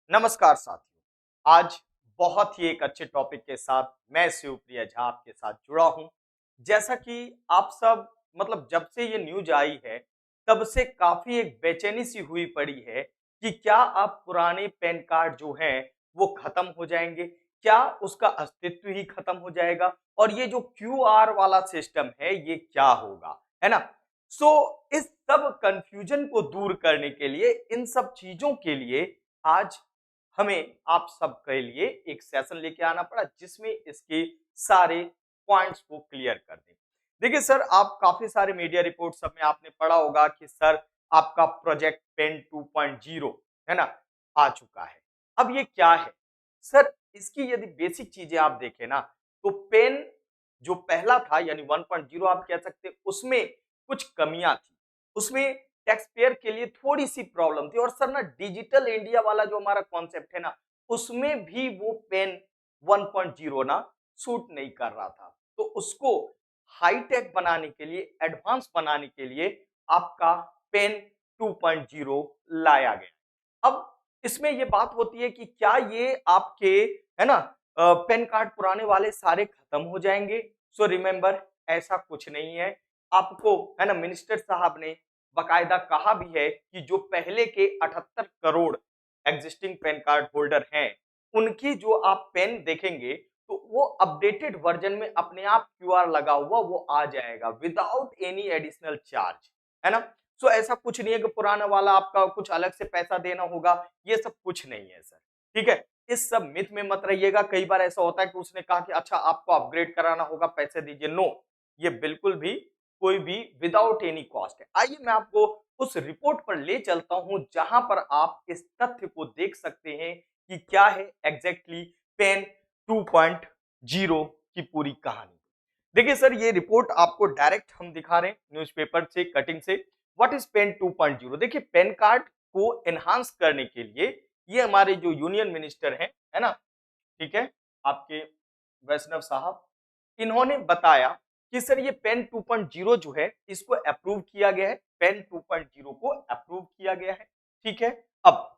नमस्कार साथियों। आज बहुत ही एक अच्छे टॉपिक के साथ मैं शिवप्रिया झा आपके साथ जुड़ा हूं। जैसा कि आप सब जब से ये न्यूज आई है तब से काफी एक बेचैनी सी हुई पड़ी है कि क्या अब पुराने पैन कार्ड जो हैं वो खत्म हो जाएंगे, क्या उसका अस्तित्व ही खत्म हो जाएगा और ये जो क्यूआर वाला सिस्टम है ये क्या होगा, है ना। सो इस सब कंफ्यूजन को दूर करने के लिए, इन सब चीजों के लिए आज हमें आप सबके लिए एक सेशन लेके आना पड़ा जिसमें इसके सारे पॉइंट्स को क्लियर कर दें। देखिए सर, आप काफी सारे मीडिया रिपोर्ट सब में आपने पढ़ा होगा कि सर आपका प्रोजेक्ट पेन 2.0 है ना आ चुका है। अब ये क्या है सर, इसकी यदि बेसिक चीजें आप देखें ना तो पेन जो पहला था यानी 1.0 आप कह सकते हैं, उसमें कुछ कमियां थी, उसमें टैक्स पेयर के लिए थोड़ी सी प्रॉब्लम थी और सर ना डिजिटल इंडिया वाला जो हमारा कॉन्सेप्ट है ना उसमें भी वो पेन 1.0 ना सूट नहीं कर रहा था। तो उसको हाईटेक बनाने के लिए, एडवांस बनाने के लिए आपका पेन 2.0 लाया गया। अब इसमें ये बात होती है कि क्या ये आपके, है ना, पेन कार्ड पुराने वाले सारे खत्म हो जाएंगे। सो रिमेंबर, ऐसा कुछ नहीं है। आपको, है ना, मिनिस्टर साहब ने बाकायदा कहा भी है कि जो पहले के 78 crore existing PAN card holder हैं उनकी जो आप पेन देखेंगे तो वो अपडेटेड वर्जन में अपने आप क्यूआर लगा हुआ वो आ जाएगा विदाउट एनी एडिशनल चार्ज, है ना। सो ऐसा कुछ नहीं है कि पुराना वाला आपका कुछ अलग से पैसा देना होगा, ये सब कुछ नहीं है सर। ठीक है, इस सब मिथ में मत रहिएगा। कई बार ऐसा होता है कि उसने कहा कि अच्छा आपको अपग्रेड कराना होगा, पैसे दीजिए। नो, ये बिल्कुल भी कोई भी विदाउट एनी कॉस्ट है। आइए मैं आपको उस रिपोर्ट पर ले चलता हूं जहां पर आप इस तथ्य को देख सकते हैं कि क्या है एग्जैक्टली पेन 2.0 की पूरी कहानी। देखिए सर, ये रिपोर्ट आपको डायरेक्ट हम दिखा रहे हैं न्यूज़पेपर से, कटिंग से। What is pen 2.0? देखिए, पेन कार्ड को एनहांस करने के लिए ये हमारे जो यूनियन मिनिस्टर हैं, है ना, ठीक है, आपके वैष्णव साहब, इन्होंने बताया कि सर ये पेन 2.0 जो है इसको अप्रूव किया गया है, पेन 2.0 को अप्रूव किया गया है। ठीक है, अब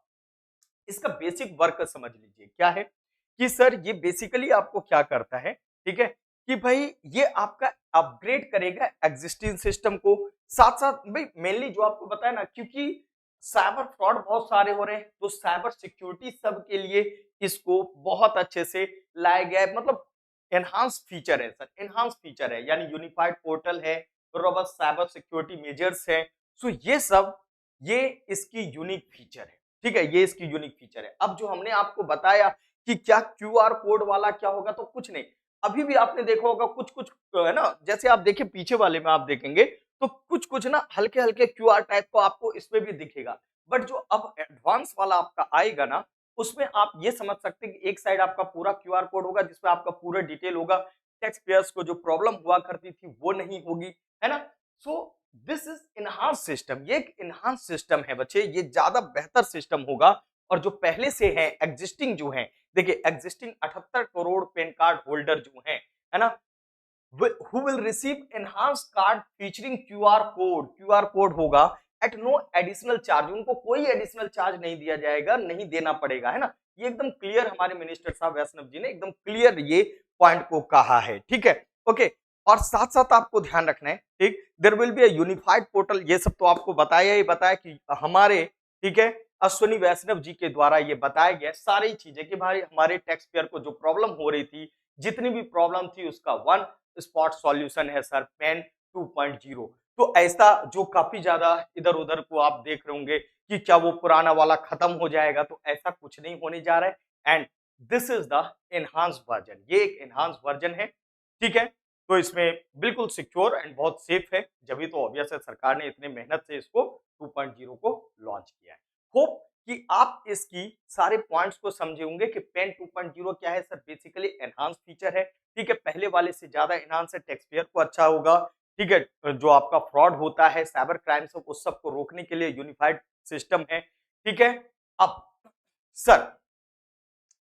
इसका बेसिक वर्क समझ लीजिए क्या है कि सर ये बेसिकली आपको क्या करता है, ठीक है, कि भाई ये आपका अपग्रेड करेगा एग्जिस्टिंग सिस्टम को। साथ साथ भाई मेनली जो आपको बताया ना, क्योंकि साइबर फ्रॉड बहुत सारे हो रहे हैं तो साइबर सिक्योरिटी सब के लिए इसको बहुत अच्छे से लाया गया है। एनहांस फीचर है सर, एनहांस फीचर है यानी यूनिफाइड पोर्टल है, रोबस्ट साइबर सिक्योरिटी मेजर्स है। सो ये सब, ये इसकी यूनिक फीचर है। ठीक है, ये इसकी यूनिक फीचर है। अब जो हमने आपको बताया कि क्या क्यूआर कोड वाला क्या होगा, तो कुछ नहीं। अभी भी आपने देखा होगा कुछ कुछ, है ना, जैसे आप देखिए पीछे वाले में आप देखेंगे तो कुछ कुछ ना हल्के हल्के क्यूआर टाइप को आपको इसमें भी दिखेगा। बट जो अब एडवांस वाला आपका आएगा ना, उसमें आप ये समझ सकते हैं कि एक साइड आपका पूरा क्यूआर कोड होगा जिसमें आपका पूरा डिटेल होगा। टैक्स पेयर्स को जो प्रॉब्लम हुआ करती थी वो नहीं होगी, है ना। So this is enhance system. ये एक इनहांस सिस्टम है बच्चे, ये ज्यादा बेहतर सिस्टम होगा। और जो पहले से है एग्जिस्टिंग जो है, देखिए existing 78 crore PAN card holder जो है ना, who will receive enhanced card featuring QR code होगा एट नो एडिशनल चार्ज। उनको कोई एडिशनल चार्ज नहीं दिया जाएगा, नहीं देना पड़ेगा, है ना। ये एकदम क्लियर हमारे मिनिस्टर साहब वैष्णव जी ने एकदम क्लियर ये पॉइंट को कहा है। ठीक है, ओके। और साथ साथ आपको ध्यान रखना है, ठीक, there will be a unified portal. ये सब तो आपको बताया ही बताया कि हमारे, ठीक है, अश्विनी वैष्णव जी के द्वारा ये बताया गया सारी चीजें कि भाई हमारे टैक्स पेयर को जो प्रॉब्लम हो रही थी, जितनी भी प्रॉब्लम थी, उसका वन स्पॉट सॉल्यूशन है सर पेन 2.0। तो ऐसा जो काफी ज्यादा इधर उधर को आप देख रहे होंगे कि क्या वो पुराना वाला खत्म हो जाएगा, तो ऐसा कुछ नहीं होने जा रहा है। And this is the enhance version, ये एक एनहांस वर्जन है। ठीक है, तो इसमें बिल्कुल सिक्योर एंड बहुत सेफ है, जब तो ऑब्वियस है सरकार ने इतने मेहनत से इसको 2.0 को लॉन्च किया है। होप कि आप इसकी सारे पॉइंट्स को समझे होंगे कि पेन 2.0 क्या है सर। बेसिकली एनहांस फीचर है, ठीक है, पहले वाले से ज्यादा एनहांस है, टैक्स पेयर को अच्छा होगा। ठीक है, जो आपका फ्रॉड होता है, साइबर क्राइम्स, उस सब को रोकने के लिए यूनिफाइड सिस्टम है। ठीक है, अब सर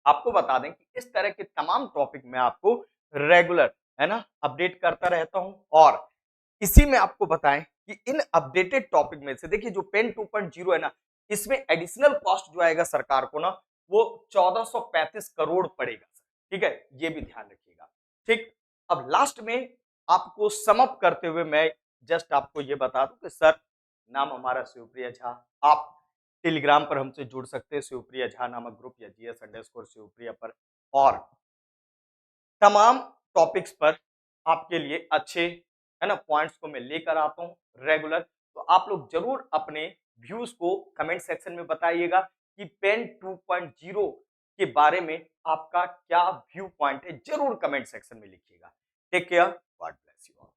आपको बता दें कि इस तरह के तमाम टॉपिक में आपको रेगुलर, है ना, अपडेट करता रहता हूं। और इसी में आपको बताएं कि इन अपडेटेड टॉपिक में से देखिए जो पेन 2.0 है ना, इसमें एडिशनल कॉस्ट जो आएगा सरकार को ना, वो 1435 करोड़ पड़ेगा सर। ठीक है, ये भी ध्यान रखिएगा। ठीक, अब लास्ट में आपको सम अप करते हुए मैं जस्ट आपको ये बता दूं कि सर, नाम हमारा शिवप्रिय झा। आप टेलीग्राम पर हमसे जुड़ सकते हैं शिवप्रिय झा नामक ग्रुप या GS_शिवप्रिय पर, और तमाम टॉपिक्स पर आपके लिए अच्छे, है ना, पॉइंट्स को मैं लेकर आता हूं रेगुलर। तो आप लोग जरूर अपने व्यूज को कमेंट सेक्शन में बताइएगा कि पेन 2.0 के बारे में आपका क्या व्यू पॉइंट है, जरूर कमेंट सेक्शन में लिखिएगा। Take care, God bless you all.